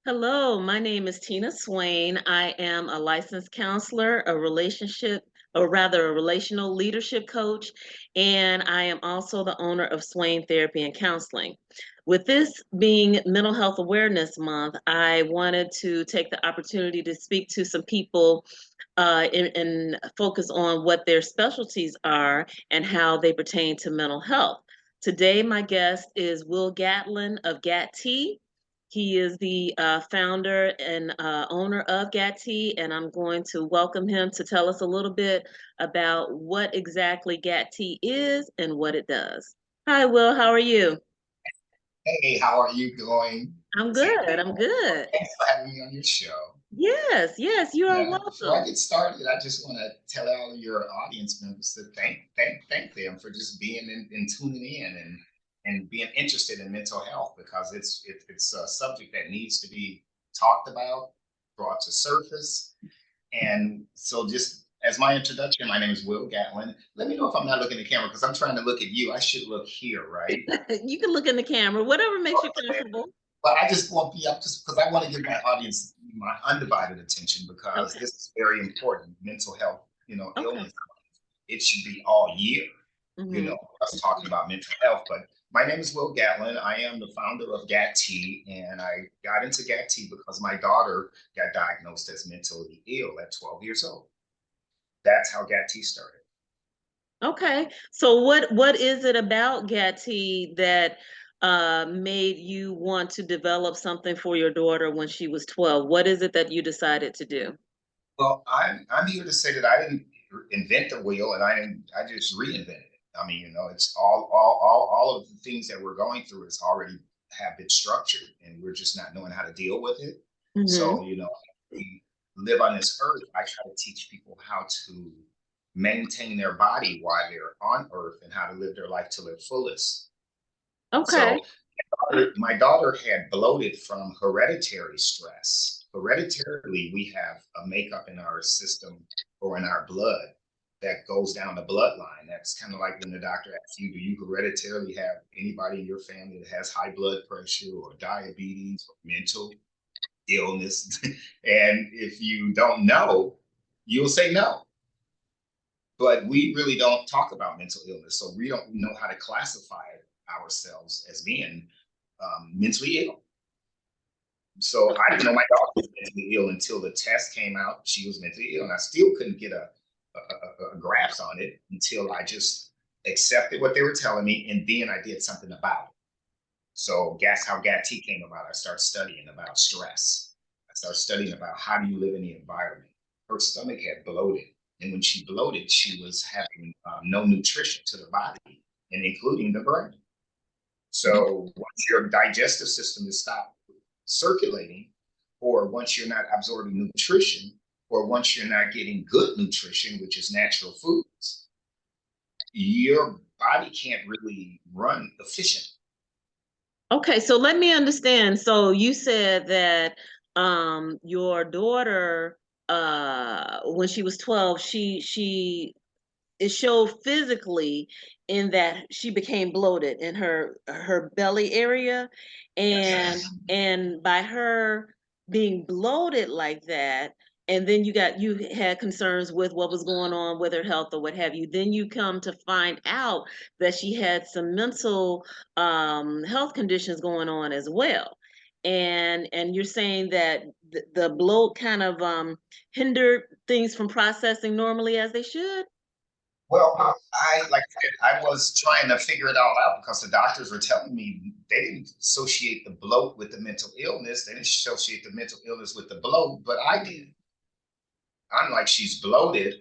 Hello, my name is Tina Swain. I am a licensed counselor, a relational leadership coach, and I am also the owner of Swain Therapy and Counseling. With this being Mental Health Awareness Month, I wanted to take the opportunity to speak to some people and focus on what their specialties are and how they pertain to mental health. Today, my guest is Will Gatlin of GAT-T. He is the founder and owner of GAT-T, and I'm going to welcome him to tell us a little bit about what exactly GAT-T is and what it does. Hi, Will. How are you? Hey, how are you doing? I'm Tina? good. I'm good. Thanks for having me on your show. Yes, yes, you are Yeah, before I welcome. get started, I just want to tell all of your audience members to thank them for just being and tuning in and being interested in mental health because it's a subject that needs to be talked about, brought to surface. And so just as my introduction, my name is Will Gatlin. Let me know if I'm not looking at the camera because I'm trying to look at you. I should look here, right? You can look in the camera, whatever makes you comfortable. But I just want to be up just because I want to give my audience my undivided attention because Okay. this is very important. Mental health, Okay. illness, it should be all year, Hmm. us talking about mental health. But my name is Will Gatlin. I am the founder of GAT-T, and I got into GAT-T because my daughter got diagnosed as mentally ill at 12 years old. That's how GAT-T started. Okay. So what is it about GAT-T that made you want to develop something for your daughter when she was 12? What is it that you decided to do? Well, I'm here to say that I didn't invent the wheel, and I just reinvented it. I mean, it's all of the things that we're going through is already have been structured, and we're just not knowing how to deal with it. Hmm. So, we live on this earth. I try to teach people how to maintain their body while they're on earth and how to live their life to their fullest. Okay. So my daughter had bloated from hereditary stress. Hereditarily, we have a makeup in our system or in our blood that goes down the bloodline. That's kind of like when the doctor asks you, do you hereditarily have anybody in your family that has high blood pressure or diabetes or mental illness? And if you don't know, you'll say no. But we really don't talk about mental illness. So we don't know how to classify ourselves as being mentally ill. So I didn't know my daughter was mentally ill until the test came out. She was mentally ill, and I still couldn't get a grasp on it until I just accepted what they were telling me, and then I did something about it. So guess how GAT-T came about? I started studying about stress. I started studying about how do you live in the environment. Her stomach had bloated, and when she bloated, she was having no nutrition to the body, and including the brain. So once your digestive system is stopped circulating, or once you're not absorbing nutrition, or once you're not getting good nutrition, which is natural foods, your body can't really run efficient. Okay, so let me understand. So you said that your daughter when she was 12, she it showed physically in that she became bloated in her belly area, and Yes. and by her being bloated like that, and then you had concerns with what was going on with her health or what have you, then you come to find out that she had some mental health conditions going on as well. And you're saying that the bloat kind of hindered things from processing normally as they should. Well, like I said, I was trying to figure it all out because the doctors were telling me they didn't associate the bloat with the mental illness. They didn't associate the mental illness with the bloat, but I did. I'm like, she's bloated.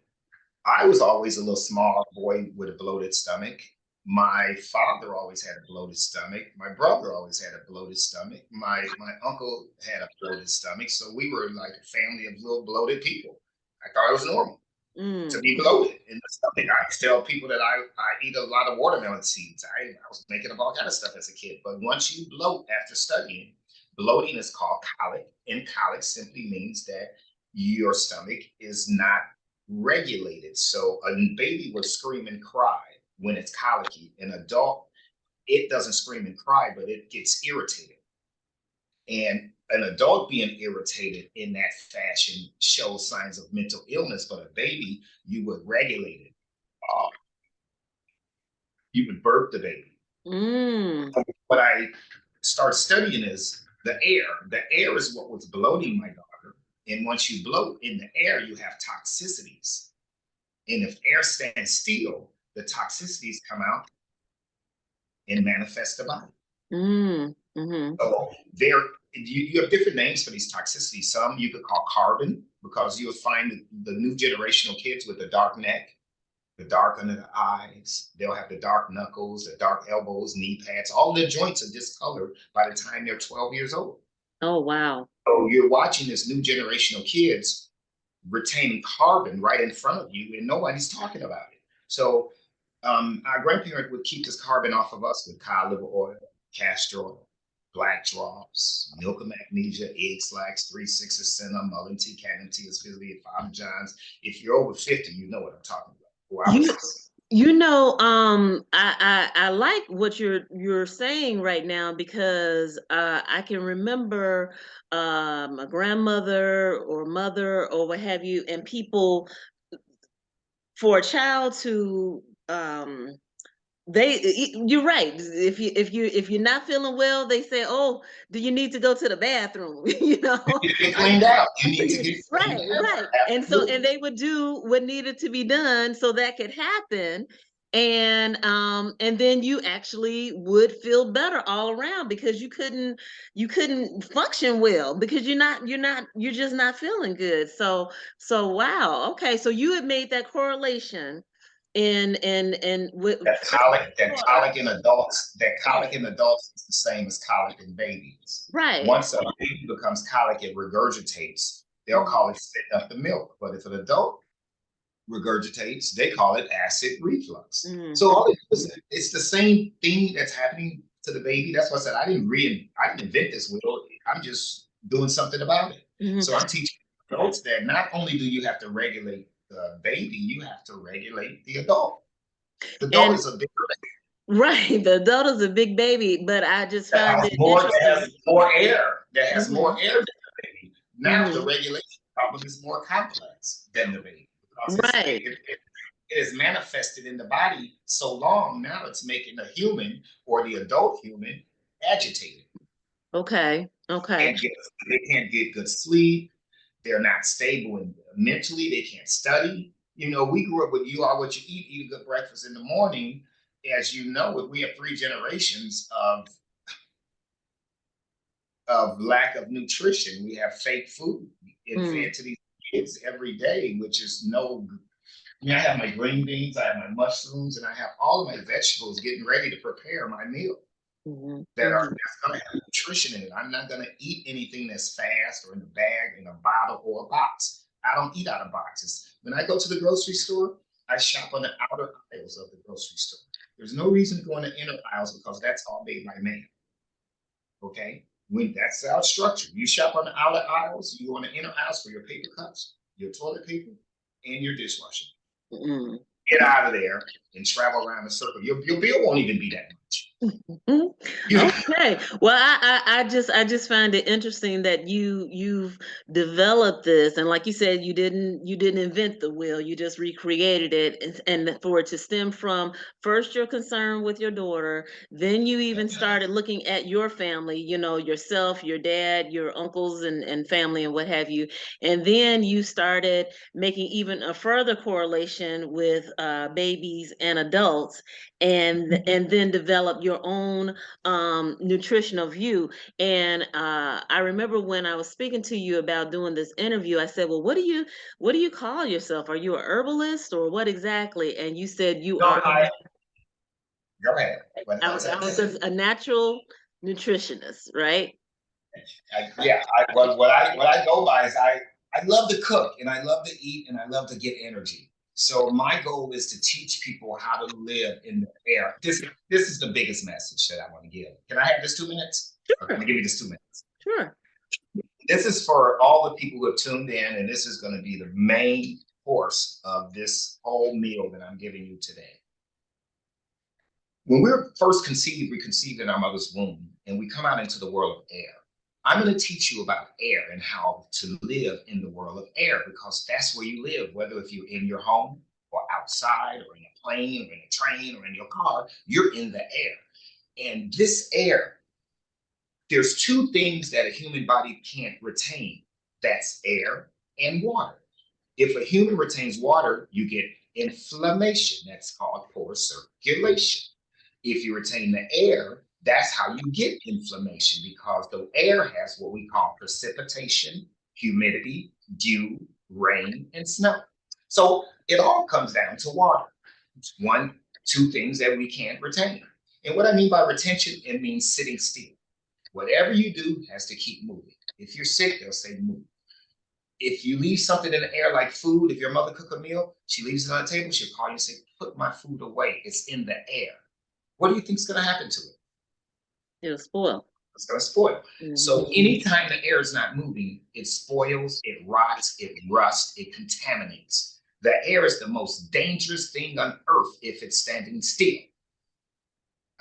I was always a little small boy with a bloated stomach. My father always had a bloated stomach. My brother always had a bloated stomach. My uncle had a bloated stomach. So we were like a family of little bloated people. I thought it was normal to Mm. be bloated in the stomach. I tell people that I eat a lot of watermelon seeds. I was making up all kind of stuff as a kid. But once you bloat after studying, bloating is called colic, and colic simply means that your stomach is not regulated. So a baby will scream and cry when it's colicky. An adult, it doesn't scream and cry, but it gets irritated. And an adult being irritated in that fashion shows signs of mental illness, but a baby, you would regulate it. Uh, you would birth the baby. Mm. What I start studying is the air. The air is what was bloating my daughter. And once you bloat in the air, you have toxicities. And if air stands still, the toxicities come out and manifest the body. Mm. Mm-hmm. So you have different names for these toxicities. Some you could call carbon, because you'll find the new generational kids with the dark neck, the dark under the eyes. They'll have the dark knuckles, the dark elbows, knee pads. All their joints are discolored by the time they're 12 years old. Oh, wow. So you're watching this new generational kids retaining carbon right in front of you, and nobody's talking about it. So our grandparent would keep this carbon off of us with cod liver oil, castor oil, black drops, milk of magnesia, egg slacks, 3/6 of senna, mullein tea, cadmium tea, asphyxia, Father John's. If you're over 50, you know what I'm talking about. Well, I like what you're saying right now, because I can remember my grandmother or mother or what have you, and people, for a child to you're right. If you're not feeling well, they say, "Oh, do you need to go to the bathroom?" You know. you need to get cleaned out. You need to get Right, cleaned out. right. And they would do what needed to be done so that could happen. And then you actually would feel better all around, because you couldn't function well, because you're just not feeling good. So wow. Okay. So you had made that correlation in with That colic in adults is the same as colic in babies. right. Once a baby becomes colic, it regurgitates. They'll call it spitting up the milk. But if an adult regurgitates, they call it acid reflux. Mm. So all it's the same thing that's happening to the baby. That's why I said I didn't invent this wheel. I'm just doing something about it. Mhm. So I'm teaching adults that not only do you have to regulate the baby, you have to regulate the adult. The adult is a big right. The adult is a big baby, but I just that found has it more interesting. that has more air than the baby. Now the Mhm. regulation problem is more complex than the baby, because Right. it is manifested in the body so long. Now it's making the human, or the adult human, agitated. Okay. Okay. They can't get good sleep. They're not stable mentally. They can't study. You know, we grew up with you are what you eat a good breakfast in the morning. As you know, we have 3 generations of lack of nutrition. We have fake food fed to these kids every day, which is no. I mean, I have my green beans, I have my mushrooms, and I have all of my vegetables getting ready to prepare my meal that's going to have nutrition in it. I'm not going to eat anything that's fast or in a bag, in a bottle, or a box. I don't eat out of boxes. When I go to the grocery store, I shop on the outer aisles of the grocery store. There's no reason to go in the inner aisles, because that's all made by man. Okay? When that's our structure. You shop on the outer aisles, you go in the inner aisles for your paper cups, your toilet paper, and your dishwashing. Mm. Get out of there and travel around the circle. Your bill won't even be that much. Okay. Well, I just find it interesting that you've developed this, and like you said, you didn't invent the wheel, you just recreated it, and for it to stem from first your concern with your daughter, then you even started looking at your family, yourself, your dad, your uncles and family and what have you, and then you started making even a further correlation with babies and adults, and then develop your own nutritional view. And I remember when I was speaking to you about doing this interview, I said, well, what do you call yourself? Are you a herbalist or what exactly? And you said you No, are go ahead. I was a natural nutritionist, right? What I go by is I love to cook, and I love to eat, and I love to get energy. So my goal is to teach people how to live in the air. This is the biggest message that I want to give. Can I have this 2 minutes? Sure. Can I give you this 2 minutes? Sure. This is for all the people who have tuned in, and this is going to be the main course of this whole meal that I'm giving you today. When we're first conceived, we conceived in our mother's womb, and we come out into the world of air. I'm going to teach you about air and how to live in the world of air, because that's where you live, whether if you're in your home or outside or in a plane or in a train or in your car, you're in the air. And this air, there's two things that a human body can't retain. That's air and water. If a human retains water, you get inflammation. That's called poor circulation. If you retain the air, that's how you get inflammation, because the air has what we call precipitation, humidity, dew, rain, and snow. So it all comes down to water. It's one, two things that we can't retain. And what I mean by retention, it means sitting still. Whatever you do has to keep moving. If you're sick, they'll say move. If you leave something in the air like food, if your mother cook a meal, she leaves it on the table, she'll call you and say, put my food away. It's in the air. What do you think is going to happen to it? It'll spoil. It's going to spoil. Mhm. So anytime the air is not moving, it spoils, it rots, it rusts, it contaminates. The air is the most dangerous thing on earth if it's standing still.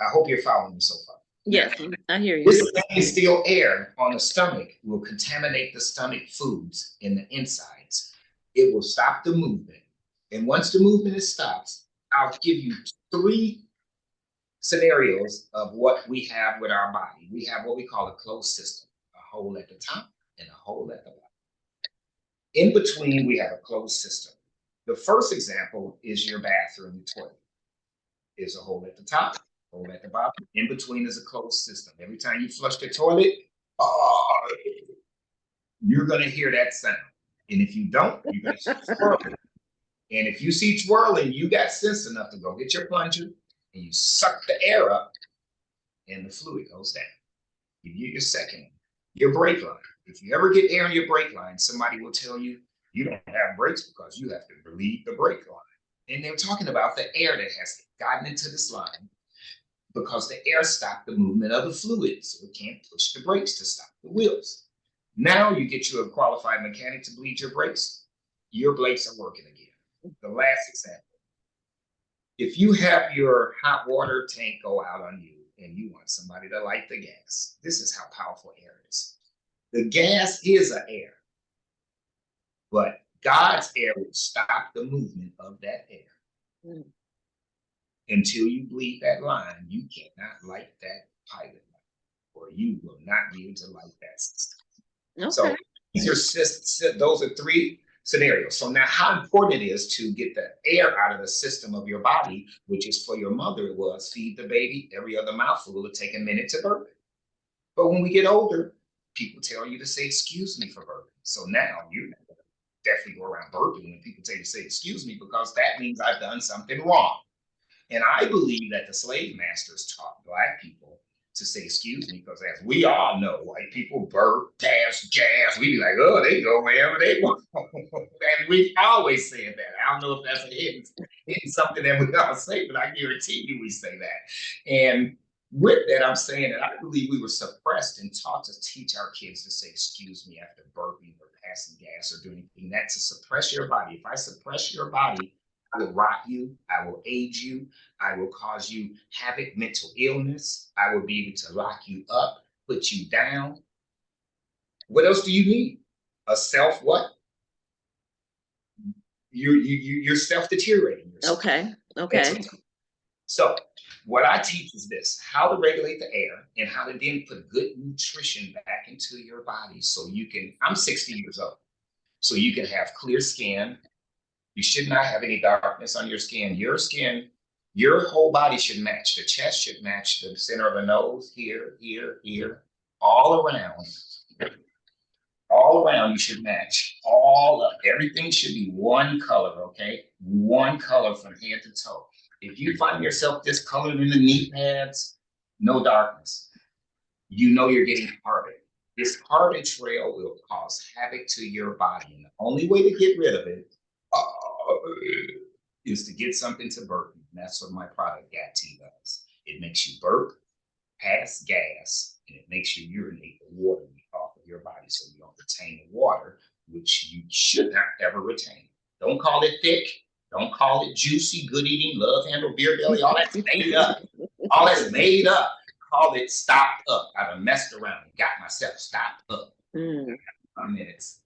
I hope you're following me so far. Yes, I hear you. This standing still air on the stomach will contaminate the stomach foods in the insides. It will stop the movement. And once the movement is stopped, I'll give you three scenarios of what we have with our body. We have what we call a closed system, a hole at the top and a hole at the bottom. In between, we have a closed system. The first example is your bathroom toilet. There's a hole at the top, hole at the bottom. In between is a closed system. Every time you flush the toilet, you're going to hear that sound. And if you don't, you're going to see twirling. And if you see twirling, you got sense enough to go get your plunger and you suck the air up and the fluid goes down. You get your second, your brake line. If you ever get air in your brake line, somebody will tell you you don't have brakes because you have to relieve the brake line. And they're talking about the air that has gotten into this line because the air stopped the movement of the fluid, so it can't push the brakes to stop the wheels. Now you get you a qualified mechanic to bleed your brakes are working again. The last example. If you have your hot water tank go out on you and you want somebody to light the gas, this is how powerful air is. The gas is an air, but God's air will stop the movement of that air. Mm. Until you bleed that line, you cannot light that pilot light, or you will not be able to light that system. Okay. So those are three scenarios. So now how important it is to get the air out of the system of your body, which is for your mother, it was feed the baby, every other mouthful will take a minute to burp it. But when we get older, people tell you to say, excuse me for burping. So now you're not going to definitely go around burping when people tell you to say, excuse me, because that means I've done something wrong. And I believe that the slave masters taught Black people to say, excuse me, because as we all know, white people burp, gas, we be like, oh, they go wherever they want. And we always said that. I don't know if that's a hidden something that we all say, but I guarantee you we say that. And with that, I'm saying that I believe we were suppressed and taught to teach our kids to say, excuse me, after burping or passing gas or doing anything. That's to suppress your body. If I suppress your body, I will rot you, I will age you, I will cause you havoc, mental illness, I will be able to lock you up, put you down. What else do you need? A self what? You're self-deteriorating yourself. Okay. So what I teach is this, how to regulate the air and how to then put good nutrition back into your body so you can, I'm 60 years old, so you can have clear skin. You should not have any darkness on your skin. Your whole body should match. The chest should match the center of the nose, here, all around. All around you should match. All of everything should be one color, okay? One color from head to toe. If you find yourself discolored in the knee pads, no darkness. You know you're getting carbon. This carbon trail will cause havoc to your body. And the only way to get rid of it is to get something to burp. And that's what my product GAT-T does. It makes you burp, pass gas, and it makes you urinate the water off of your body so you don't retain the water, which you should not ever retain. Don't call it thick. Don't call it juicy, good eating, love handle, beer belly. All that's made up. All that's made up. call it stopped up. I done messed around and got myself stopped up. Mm. 5 minutes.